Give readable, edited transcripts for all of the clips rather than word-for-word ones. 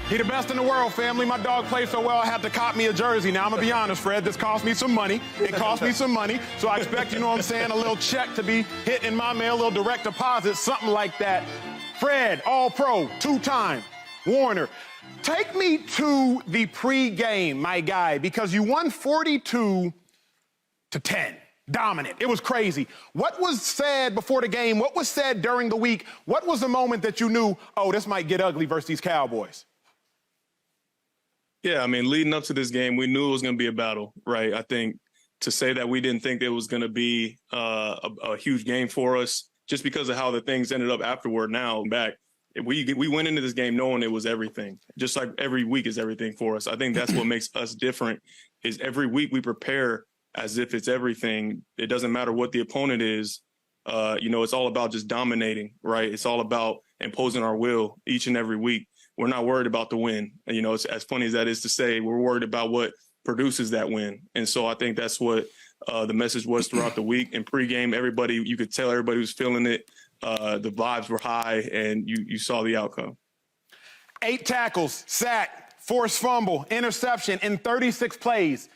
He the best in the world, family. My dog plays so well, I had to cop me a jersey. Now, I'm going to be honest, Fred, this cost me some money. It cost me some money. So I expect, you know what I'm saying, a little check to be hit in my mail, a little direct deposit, something like that. Fred, All-Pro, two-time, Warner. Take me to the pregame, my guy, because you won 42-10. Dominant. It was crazy. What was said before the game? What was said during the week? What was the moment that you knew, oh, this might get ugly versus these Cowboys? Yeah, I mean, leading up to this game, we knew it was going to be a battle, right? I think to say that we didn't think it was going to be a huge game for us just because of how the things ended up afterward now back. We went into this game knowing it was everything, just like every week is everything for us. I think that's what makes us different is every week we prepare as if it's everything. It doesn't matter what the opponent is. It's all about just dominating, right? It's all about imposing our will each and every week. We're not worried about the win. It's as funny as that is to say, we're worried about what produces that win. And so I think that's what the message was throughout the week. In pregame, you could tell everybody was feeling it. The vibes were high, and you saw the outcome. 8 tackles, sack, forced fumble, interception in 36 plays.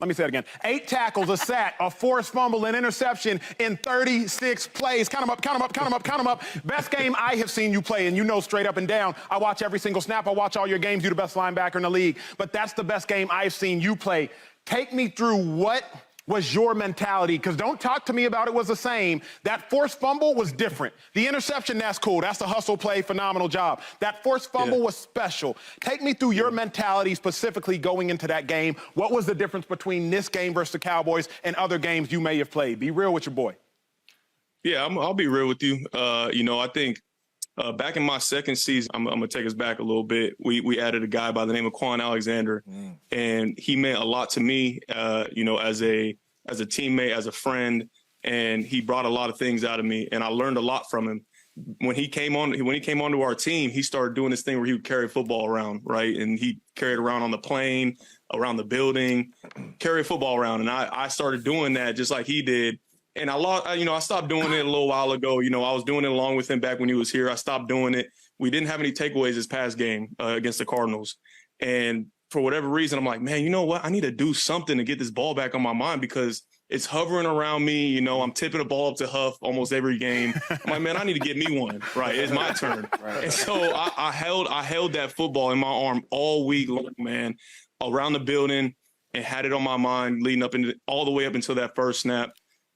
Let me say it again. 8 tackles, a sack, a forced fumble, an interception in 36 plays. Count them up. Best game I have seen you play, and you know straight up and down. I watch every single snap. I watch all your games. You're the best linebacker in the league. But that's the best game I've seen you play. Take me through what was your mentality, because don't talk to me about it was the same. That forced fumble was different. The interception, that's cool. That's the hustle play, phenomenal job. That forced fumble was special. Take me through your mentality specifically going into that game. What was the difference between this game versus the Cowboys and other games you may have played? Be real with your boy. Yeah, I'll be real with you. I think back in my second season, I'm going to take us back a little bit. We added a guy by the name of Quan Alexander, and he meant a lot to me, as a teammate, as a friend, and he brought a lot of things out of me, and I learned a lot from him. When he came onto our team, he started doing this thing where he would carry football around, right? And he carried around on the plane, around the building, carry football around. And I started doing that just like he did. And I stopped doing it a little while ago. I was doing it along with him back when he was here. I stopped doing it. We didn't have any takeaways this past game against the Cardinals. And for whatever reason, I'm like, man, you know what? I need to do something to get this ball back on my mind because it's hovering around me. I'm tipping the ball up to Huff almost every game. I'm like, man, I need to get me one. Right. It's my turn. Right. And so I held that football in my arm all week long, man, around the building, and had it on my mind leading up all the way up until that first snap.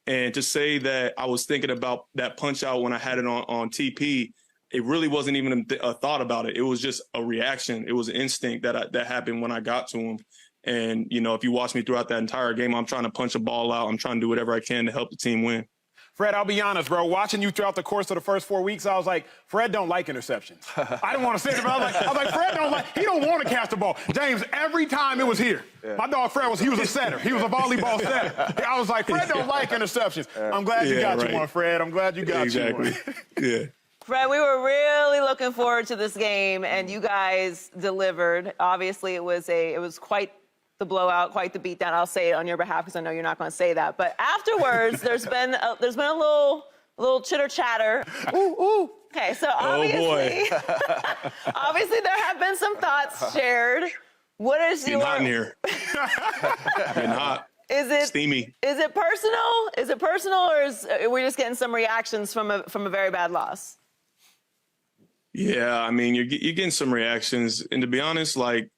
And to say that I was thinking about that punch out when I had it on TP, it really wasn't even a thought about it. It was just a reaction. It was an instinct that happened when I got to him. And, if you watch me throughout that entire game, I'm trying to punch a ball out. I'm trying to do whatever I can to help the team win. Fred, I'll be honest, bro. Watching you throughout the course of the first 4 weeks, I was like, Fred don't like interceptions. I didn't want to say it, but I was like, Fred he don't want to catch the ball. James, every time it was here, my dog Fred he was a setter. He was a volleyball setter. I was like, Fred don't like interceptions. I'm glad you got you one, Fred. I'm glad you got you one. Yeah. Fred, we were really looking forward to this game, and you guys delivered. Obviously, it was quite the blowout, quite the beatdown. I'll say it on your behalf because I know you're not going to say that. But afterwards, there's been a little chitter chatter. Ooh. Okay, so obviously, obviously there have been some thoughts shared. What is Getting hot in here. Getting hot. Is it steamy? Is it personal? Is it personal, or are we just getting some reactions from a very bad loss? Yeah, I mean, you're getting some reactions, and to be honest, I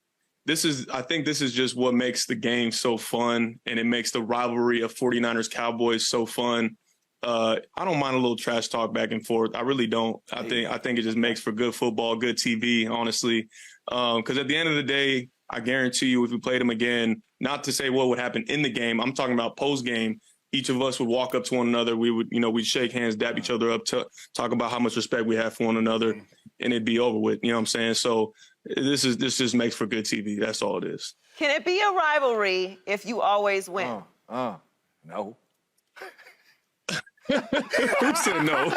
think this is just what makes the game so fun, and it makes the rivalry of 49ers Cowboys so fun. I don't mind a little trash talk back and forth. I really don't. I think it just makes for good football, good TV, honestly. Because at the end of the day, I guarantee you, if we played them again, not to say what would happen in the game, I'm talking about post game. Each of us would walk up to one another. We would, we'd shake hands, dap each other up, to talk about how much respect we have for one another, and it'd be over with. You know what I'm saying? So this just makes for good TV. That's all it is. Can it be a rivalry if you always win? No. Who said no?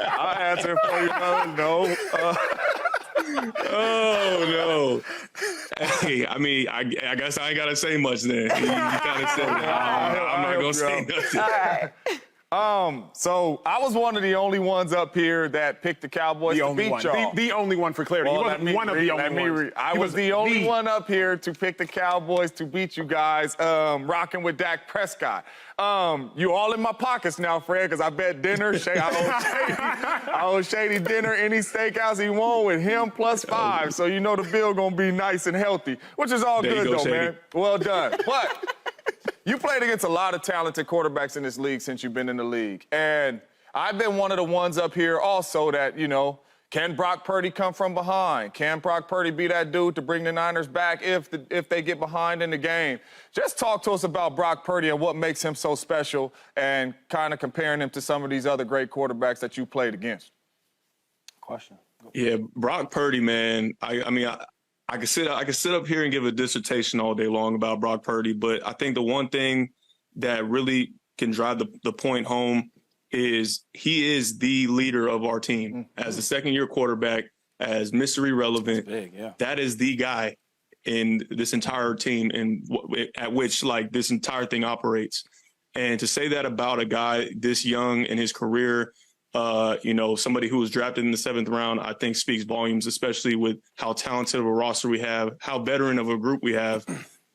I'll answer for you. No. Oh, no. Hey, I mean, I guess I ain't got to say much then. You kind of said it. I'm not going to say nothing. All right. So I was one of the only ones up here that picked the Cowboys to beat y'all. The only one for clarity. Well, He wasn't one of the only ones. I He was the only the- one up here to pick the Cowboys to beat you guys, rocking with Dak Prescott. You all in my pockets now, Fred, because I bet dinner. I owe Shady dinner, any steakhouse he want with him +5. So you know the bill gonna be nice and healthy, which is all There you good go, though, Shady. man. Well done. But you played against a lot of talented quarterbacks in this league since you've been in the league. And I've been one of the ones up here also that, can Brock Purdy come from behind? Can Brock Purdy be that dude to bring the Niners back if they get behind in the game? Just talk to us about Brock Purdy and what makes him so special and kind of comparing him to some of these other great quarterbacks that you played against. Question. Yeah, Brock Purdy, man. I could sit up here and give a dissertation all day long about Brock Purdy, but I think the one thing that really can drive the point home is he is the leader of our team. As a second-year quarterback, as mystery relevant, Big, yeah. that is the guy in this entire team and at which this entire thing operates. And to say that about a guy this young in his career, somebody who was drafted in the 7th round, I think speaks volumes, especially with how talented of a roster we have, how veteran of a group we have.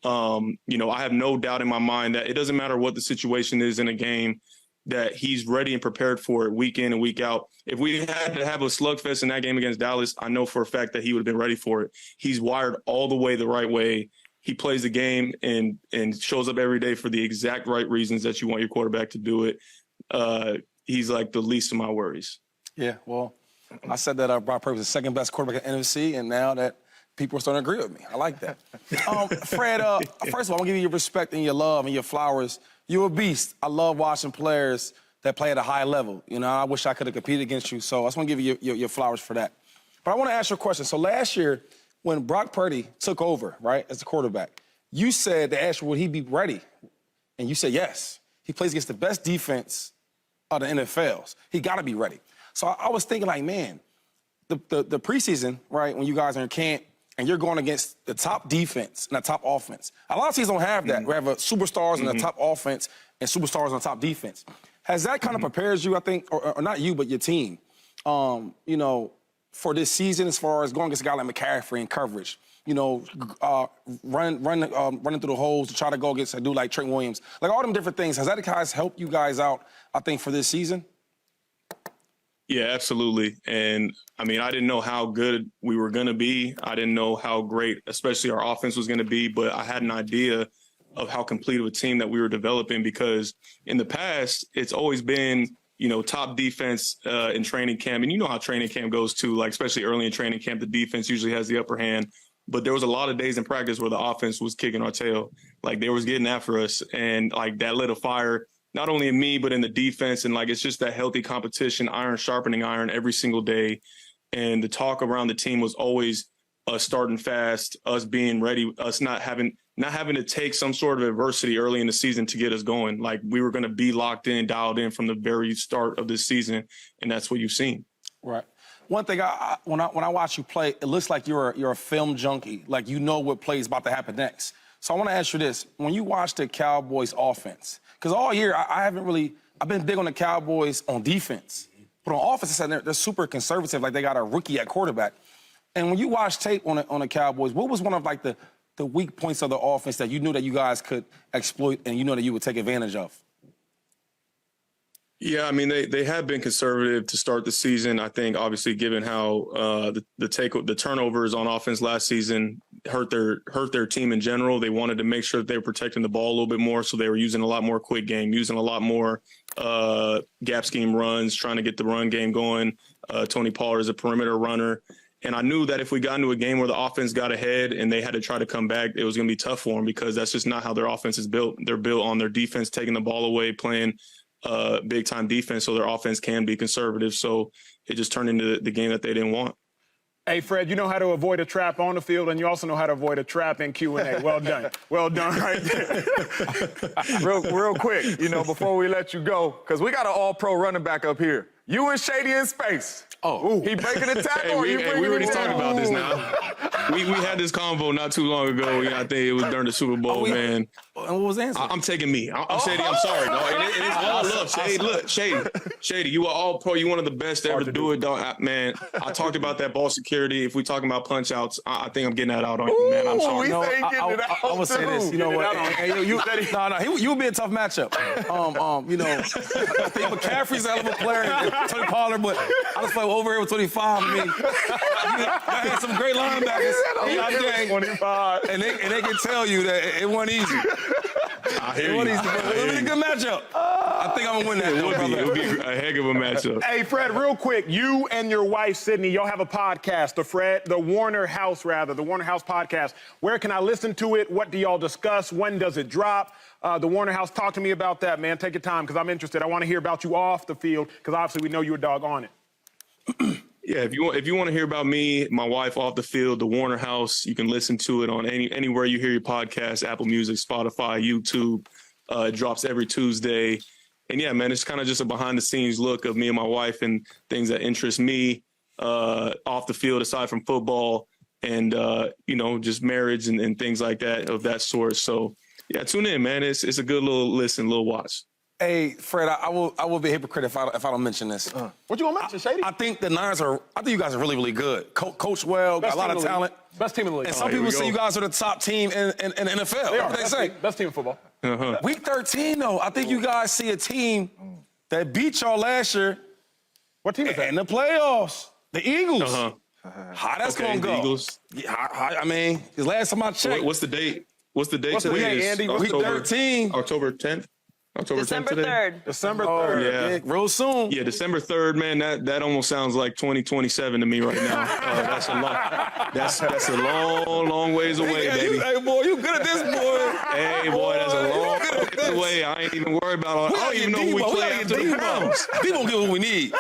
I have no doubt in my mind that it doesn't matter what the situation is in a game, that he's ready and prepared for it week in and week out. If we had to have a slugfest in that game against Dallas, I know for a fact that he would have been ready for it. He's wired all the way the right way. He plays the game and shows up every day for the exact right reasons that you want your quarterback to do it. He's like the least of my worries. Yeah, well, I said that Brock Purdy was the second best quarterback in the NFC, and now that people are starting to agree with me. I like that. Fred, first of all, I'm going to give you your respect and your love and your flowers. You're a beast. I love watching players that play at a high level. I wish I could have competed against you, so I just want to give you your flowers for that. But I want to ask you a question. So last year, when Brock Purdy took over, right, as the quarterback, you said, they asked you, would he be ready? And you said yes. He plays against the best defense of the NFLs. He got to be ready. So I was thinking, man, the preseason, right, when you guys are in camp and you're going against the top defense and the top offense. A lot of teams don't have that. We have superstars on the top offense and superstars on the top defense. Has that kind of prepared you, I think, or not you, but your team, for this season as far as going against a guy like McCaffrey in coverage? Running through the holes to try to go against a dude like Trent Williams. All them different things. Has that guys helped you guys out, I think, for this season? Yeah, absolutely. And I didn't know how good we were going to be. I didn't know how great, especially our offense was going to be, but I had an idea of how complete of a team that we were developing, because in the past, it's always been, top defense in training camp. And you know how training camp goes too, especially early in training camp, the defense usually has the upper hand. But there was a lot of days in practice where the offense was kicking our tail. They was getting after us. And that lit a fire, not only in me, but in the defense. And it's just that healthy competition, iron sharpening iron every single day. And the talk around the team was always us starting fast, us being ready, us not having to take some sort of adversity early in the season to get us going. We were going to be locked in, dialed in from the very start of this season. And that's what you've seen. Right. One thing, when I watch you play, it looks like you're a film junkie. You know what play is about to happen next. So I want to ask you this. When you watch the Cowboys offense, because all year I've been big on the Cowboys on defense. But on offense, they're super conservative, they got a rookie at quarterback. And when you watch tape on the Cowboys, what was one of the weak points of the offense that you knew that you guys could exploit and you know that you would take advantage of? Yeah, they have been conservative to start the season. I think, obviously, given how the turnovers on offense last season hurt their team in general, they wanted to make sure that they were protecting the ball a little bit more. So they were using a lot more quick game, using a lot more gap scheme runs, trying to get the run game going. Tony Pollard is a perimeter runner. And I knew that if we got into a game where the offense got ahead and they had to try to come back, it was going to be tough for them, because that's just not how their offense is built. They're built on their defense, taking the ball away, playing big time defense, so their offense can be conservative. So it just turned into the game that they didn't want. Hey, Fred, you know how to avoid a trap on the field, and you also know how to avoid a trap in Q&A. Well done. Well done right there. Real quick, before we let you go, because we got an all-pro running back up here. You and Shady in space. Oh. He breaking the tackle. We already talked about this now. We had this convo not too long ago. I think it was during the Super Bowl, man. and what was the answer? I'm taking me. I'm Shady. I'm sorry, dog. And it's all love. Shady, look, Shady, you are all pro. You one of the best to ever do it, dog. Man, I talked about that ball security. If we talking about punch outs, I think I'm getting that out on you, man. I'm sorry. we saying getting it out, I would say this. You know too. what? Getting it out on You would be a tough matchup. You know, I think McCaffrey's a hell of a player, and Tony Pollard, but I just play over here with 25. I mean, I had some great linebackers. out there, 25. and they can tell you that it wasn't easy. I hear It you. wasn't easy, but it was a good matchup. I think I'm gonna win that. It though, would be brother. a heck of a matchup. Hey, Fred, real quick, you and your wife, Sydney, y'all have a podcast, the Warner House podcast. Where can I listen to it? What do y'all discuss? When does it drop? The Warner House, talk to me about that, man. Take your time, because I'm interested. I want to hear about you off the field, because obviously we know you're a dog on it. Yeah, if you want to hear about me, my wife off the field, the Warner House, you can listen to it on anywhere you hear your podcast, Apple Music, Spotify, YouTube. It drops every Tuesday. And yeah, man, it's kind of just a behind the scenes look of me and my wife and things that interest me off the field aside from football and, you know, just marriage and things like that of that sort. So yeah, tune in, man. It's a good little listen, little watch. Hey, Fred, I will be a hypocrite if I don't mention this. What you gonna mention, Shady? I think the Niners I think you guys are really, really good. Coach well, got a lot of talent. Best team in the league. And some here we people say go. you guys are the top team in the NFL. They are. That's what they say. Best team in football. Week 13, though, I think you guys see a team that beat y'all last year What team is that? in the playoffs. The Eagles. Uh-huh. How that's Okay, gonna the go? Eagles. Yeah, I mean, the last time I checked, What's the date? What's the date What's the today? date, Is Andy? What's week 13. October 10th? October 10th December today? 3rd. December Oh, 3rd. Yeah. big, real soon. Yeah, December 3rd, man. That almost sounds like 2027 to me right now. That's a lot. That's a long ways away, Yeah, baby. hey, boy, you good at this, boy. Hey, boy, that's a long ways away. I ain't even worried about it. I don't even know who we play after the Browns. Debo get what we need.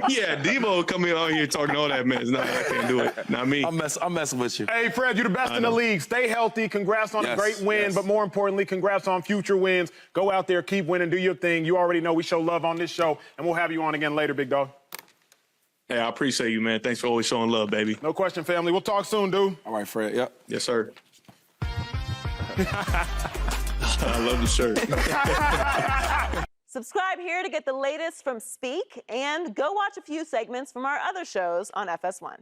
Yeah, Debo coming out here talking all that mess. No, I can't do it. Not me. I'm messing with you. Hey, Fred, you're the best in the league. Stay healthy. Congrats on a Yes, great win, yes. but more importantly, congrats on future wins. Go out there, keep winning, do your thing. You already know we show love on this show, and we'll have you on again later, big dog. Hey, I appreciate you, man. Thanks for always showing love, baby. No question, family. We'll talk soon, dude. All right, Fred. Yep. Yes, sir. I love the shirt. Subscribe here to get the latest from Speak and go watch a few segments from our other shows on FS1.